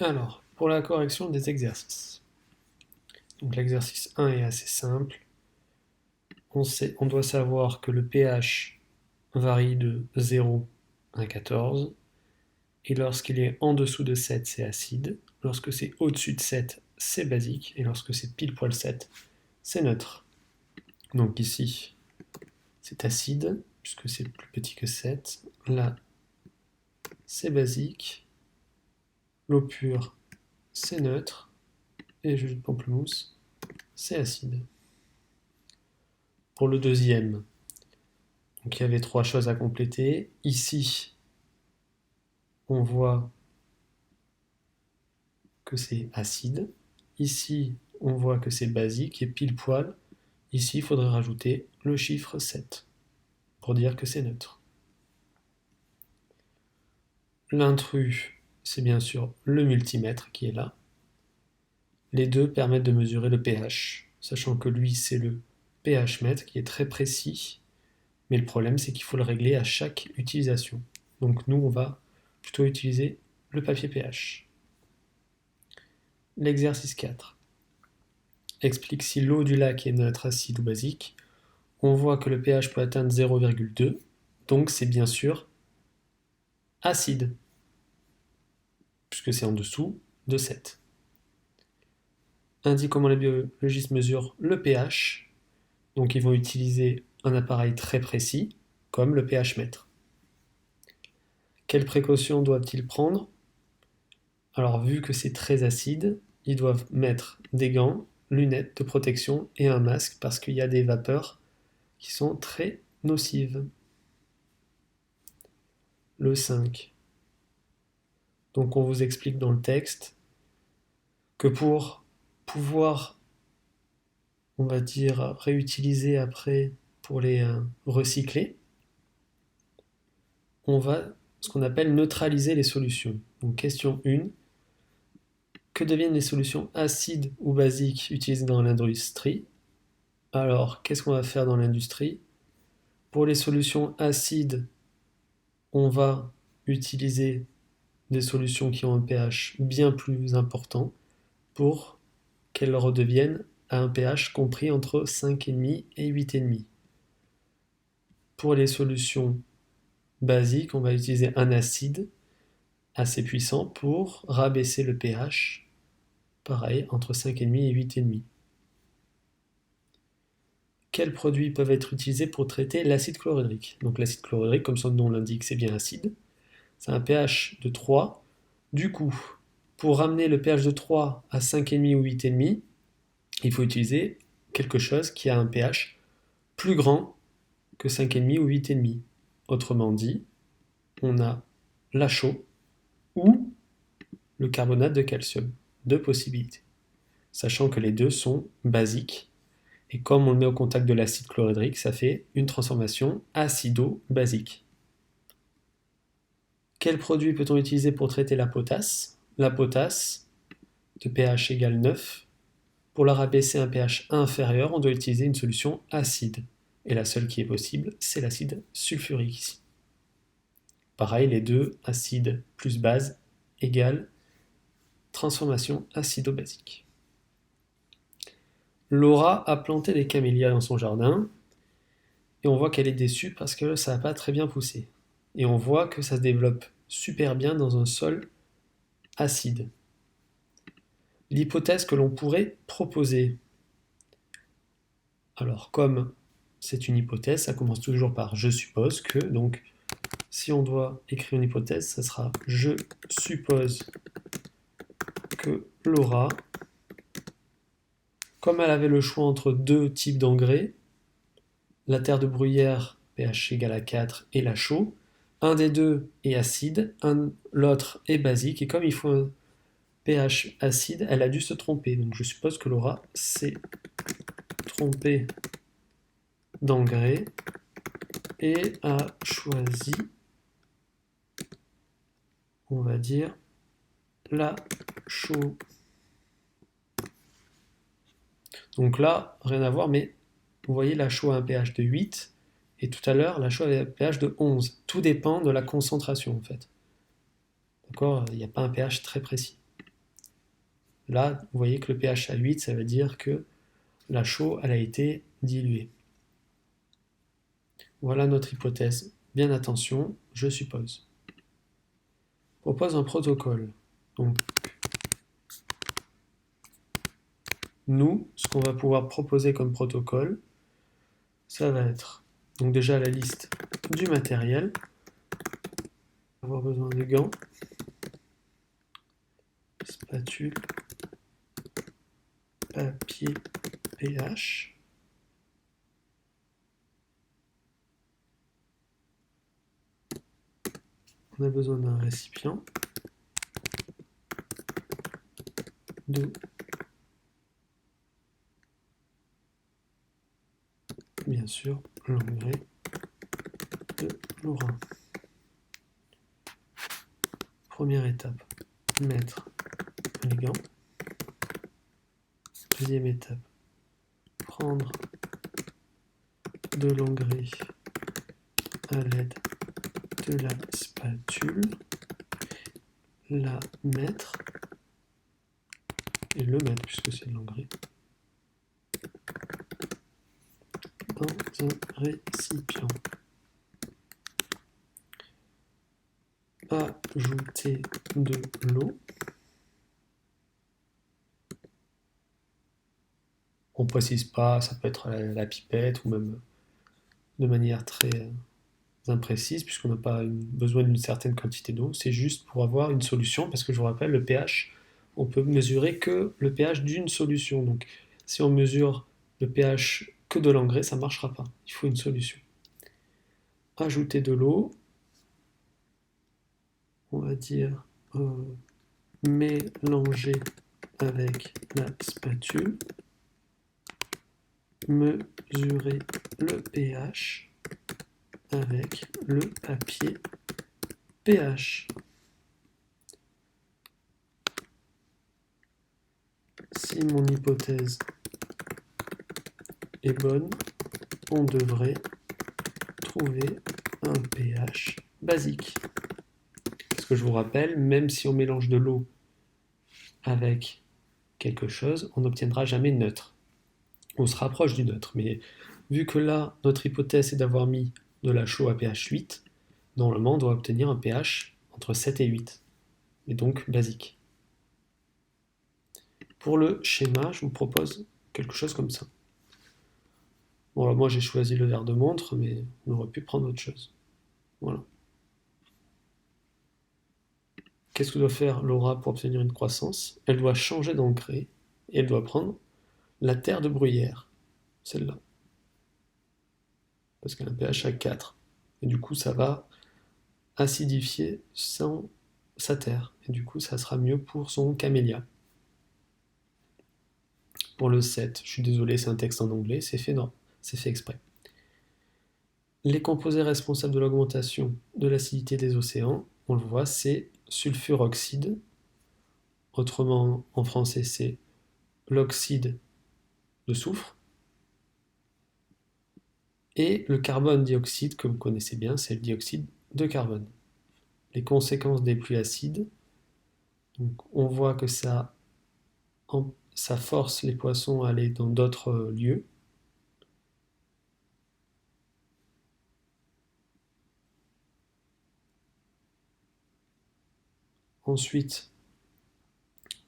Alors, pour la correction des exercices. Donc l'exercice 1 est assez simple. On doit savoir que le pH varie de 0 à 14. Et lorsqu'il est en dessous de 7, c'est acide. Lorsque c'est au-dessus de 7, c'est basique. Et lorsque c'est pile poil 7, c'est neutre. Donc ici, c'est acide, puisque c'est plus petit que 7. Là, c'est basique. L'eau pure, c'est neutre. Et le jus de pamplemousse, c'est acide. Pour le deuxième, donc il y avait 3 choses à compléter. Ici, on voit que c'est acide. Ici, on voit que c'est basique et pile poil. Ici, il faudrait rajouter le chiffre 7 pour dire que c'est neutre. L'intrus, c'est bien sûr le multimètre qui est là. Les deux permettent de mesurer le pH, sachant que lui, c'est le pH mètre qui est très précis. Mais le problème, c'est qu'il faut le régler à chaque utilisation. Donc nous, on va plutôt utiliser le papier pH. L'exercice 4 explique si l'eau du lac est neutre, acide ou basique. On voit que le pH peut atteindre 0,2, donc c'est bien sûr acide, puisque c'est en dessous de 7. Indique comment les biologistes mesurent le pH. Donc ils vont utiliser un appareil très précis, comme le pH mètre. Quelles précautions doivent-ils prendre? Alors vu que c'est très acide, ils doivent mettre des gants, lunettes de protection et un masque parce qu'il y a des vapeurs qui sont très nocives. Le 5. Donc on vous explique dans le texte que pour pouvoir, on va dire, réutiliser après pour les recycler, on va ce qu'on appelle neutraliser les solutions. Donc question 1, que deviennent les solutions acides ou basiques utilisées dans l'industrie? Alors, qu'est-ce qu'on va faire dans l'industrie? Pour les solutions acides, on va utiliser des solutions qui ont un pH bien plus important pour qu'elles redeviennent à un pH compris entre 5,5 et 8,5. Pour les solutions basiques, on va utiliser un acide assez puissant pour rabaisser le pH, pareil, entre 5,5 et 8,5. Quels produits peuvent être utilisés pour traiter l'acide chlorhydrique? Donc l'acide chlorhydrique, comme son nom l'indique, c'est bien acide. C'est un pH de 3. Du coup, pour ramener le pH de 3 à 5,5 ou 8,5, il faut utiliser quelque chose qui a un pH plus grand que 5,5 ou 8,5. Autrement dit, on a la chaux ou le carbonate de calcium. Deux possibilités. Sachant que les deux sont basiques. Et comme on le met au contact de l'acide chlorhydrique, ça fait une transformation acido-basique. Quel produit peut-on utiliser pour traiter la potasse? La potasse, de pH égale 9. Pour la rabaisser à un pH inférieur, on doit utiliser une solution acide. Et la seule qui est possible, c'est l'acide sulfurique ici. Pareil, les deux, acide plus base, égale transformation acido-basique. Laura a planté des camélias dans son jardin, et on voit qu'elle est déçue parce que ça n'a pas très bien poussé. Et on voit que ça se développe super bien dans un sol acide. L'hypothèse que l'on pourrait proposer. Alors, comme c'est une hypothèse, ça commence toujours par je suppose que, donc si on doit écrire une hypothèse, ça sera je suppose que Laura, comme elle avait le choix entre deux types d'engrais, la terre de bruyère pH égale à 4 et la chaux, un des deux est acide, l'autre est basique, et comme il faut un pH acide, elle a dû se tromper. Donc je suppose que Laura s'est trompée d'engrais et a choisi, on va dire, la chaux. Donc là, rien à voir, mais vous voyez la chaux a un pH de 8, et tout à l'heure, la chaux avait un pH de 11. Tout dépend de la concentration, en fait. D'accord? Il n'y a pas un pH très précis. Là, vous voyez que le pH à 8, ça veut dire que la chaux, elle a été diluée. Voilà notre hypothèse. Bien attention, je suppose. Propose un protocole. Donc, nous, ce qu'on va pouvoir proposer comme protocole, ça va être donc déjà la liste du matériel. On va avoir besoin de gants, spatule, papier pH. On a besoin d'un récipient, d'eau, bien sûr, l'engrais de Laurent. Première étape, mettre les gants. Deuxième étape, prendre de l'engrais à l'aide de la spatule, la mettre, et le mettre puisque c'est de l'engrais, dans un récipient. Ajouter de l'eau. On ne précise pas, ça peut être la pipette ou même de manière très imprécise puisqu'on n'a pas besoin d'une certaine quantité d'eau. C'est juste pour avoir une solution parce que je vous rappelle, le pH, on peut mesurer que le pH d'une solution. Donc si on mesure le pH que de l'engrais, ça ne marchera pas. Il faut une solution. Ajouter de l'eau. On va dire mélanger avec la spatule, mesurer le pH avec le papier pH. Si mon hypothèse est bonne, on devrait trouver un pH basique. Parce que je vous rappelle, même si on mélange de l'eau avec quelque chose, on n'obtiendra jamais neutre. On se rapproche du neutre, mais vu que là, notre hypothèse est d'avoir mis de la chaux à pH 8, normalement on doit obtenir un pH entre 7 et 8, et donc basique. Pour le schéma, je vous propose quelque chose comme ça. Bon, alors moi j'ai choisi le verre de montre, mais on aurait pu prendre autre chose. Voilà. Qu'est-ce que doit faire Laura pour obtenir une croissance? Elle doit changer d'engrais et elle doit prendre la terre de bruyère, celle-là, parce qu'elle a un pH à 4. Et du coup, ça va acidifier sa terre. Et du coup, ça sera mieux pour son camélia. Pour le 7, je suis désolé, c'est un texte en anglais, c'est fait, non, c'est fait exprès. Les composés responsables de l'augmentation de l'acidité des océans, on le voit, c'est sulfuroxyde. Autrement, en français, c'est l'oxyde de soufre. Et le carbone dioxyde, que vous connaissez bien, c'est le dioxyde de carbone. Les conséquences des pluies acides, donc on voit que ça force les poissons à aller dans d'autres lieux. Ensuite,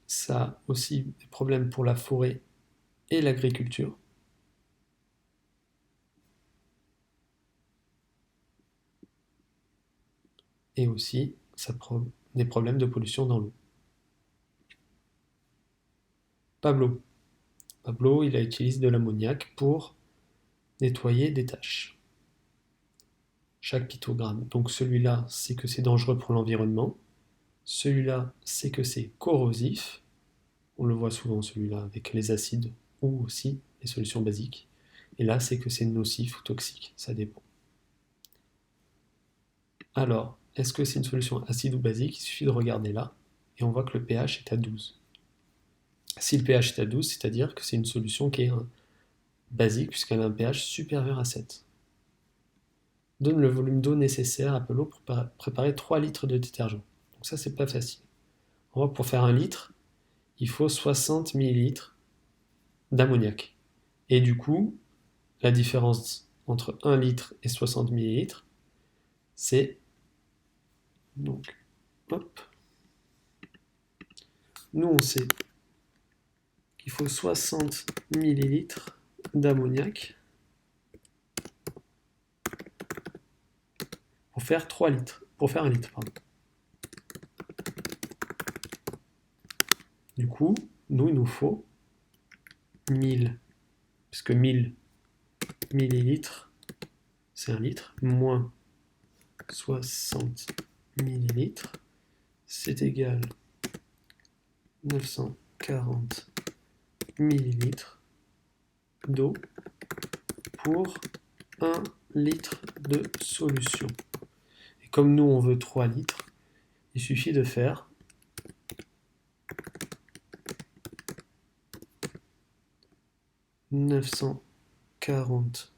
ça a aussi des problèmes pour la forêt et l'agriculture. Et aussi, ça provoque des problèmes de pollution dans l'eau. Pablo. Pablo, il a utilisé de l'ammoniac pour nettoyer des taches. Chaque pictogramme. Donc celui-là, c'est que c'est dangereux pour l'environnement. Celui-là, c'est que c'est corrosif. On le voit souvent celui-là avec les acides ou aussi les solutions basiques. Et là, c'est que c'est nocif ou toxique, ça dépend. Alors, est-ce que c'est une solution acide ou basique? Il suffit de regarder là, et on voit que le pH est à 12. Si le pH est à 12, c'est-à-dire que c'est une solution qui est basique, puisqu'elle a un pH supérieur à 7. Donne le volume d'eau nécessaire à Pablo pour préparer 3 litres de détergent. Donc ça, c'est pas facile. On voit que pour faire 1 litre, il faut 60 millilitres d'ammoniac. Et du coup, la différence entre 1 litre et 60 millilitres, c'est donc, hop, nous on sait qu'il faut 60 millilitres d'ammoniac pour faire 3 litres, pour faire 1 litre, pardon. Du coup, nous, il nous faut 1000, puisque 1000 millilitres, c'est 1 litre, moins 60 millilitres, c'est égal 940 millilitres d'eau pour 1 litre de solution. Et comme nous, on veut 3 litres, il suffit de faire 940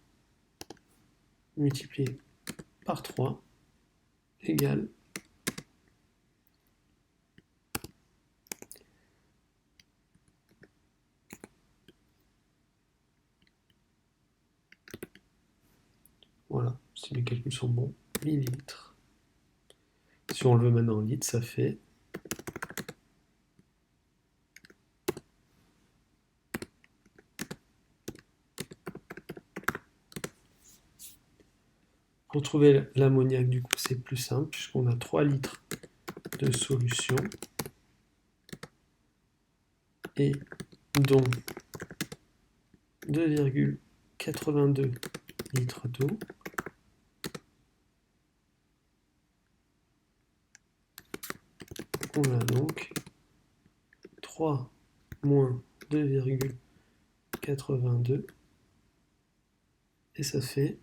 multiplié par 3 égale voilà, si mes calculs sont bons, millilitres. Si on le veut maintenant en litres, ça fait pour trouver l'ammoniac, du coup, c'est plus simple, puisqu'on a 3 litres de solution et dont 2,82 litres d'eau. On a donc 3 moins 2,82 et ça fait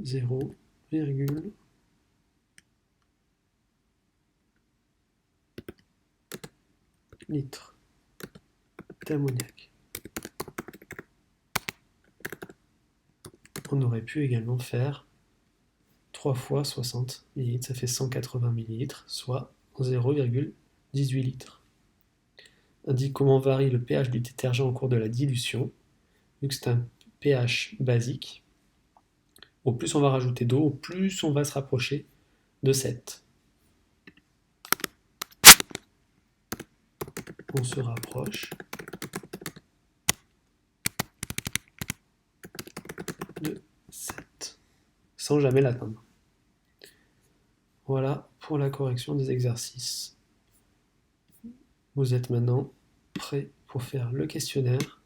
0,8 litres d'ammoniac. On aurait pu également faire 3 fois 60 ml, ça fait 180 ml, soit 0,18 litres. Indique comment varie le pH du détergent au cours de la dilution. Vu que c'est un pH basique, au plus on va rajouter d'eau, au plus on va se rapprocher de 7. On se rapproche de 7, sans jamais l'atteindre. Voilà pour la correction des exercices. Vous êtes maintenant prêts pour faire le questionnaire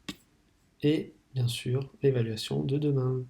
et bien sûr l'évaluation de demain.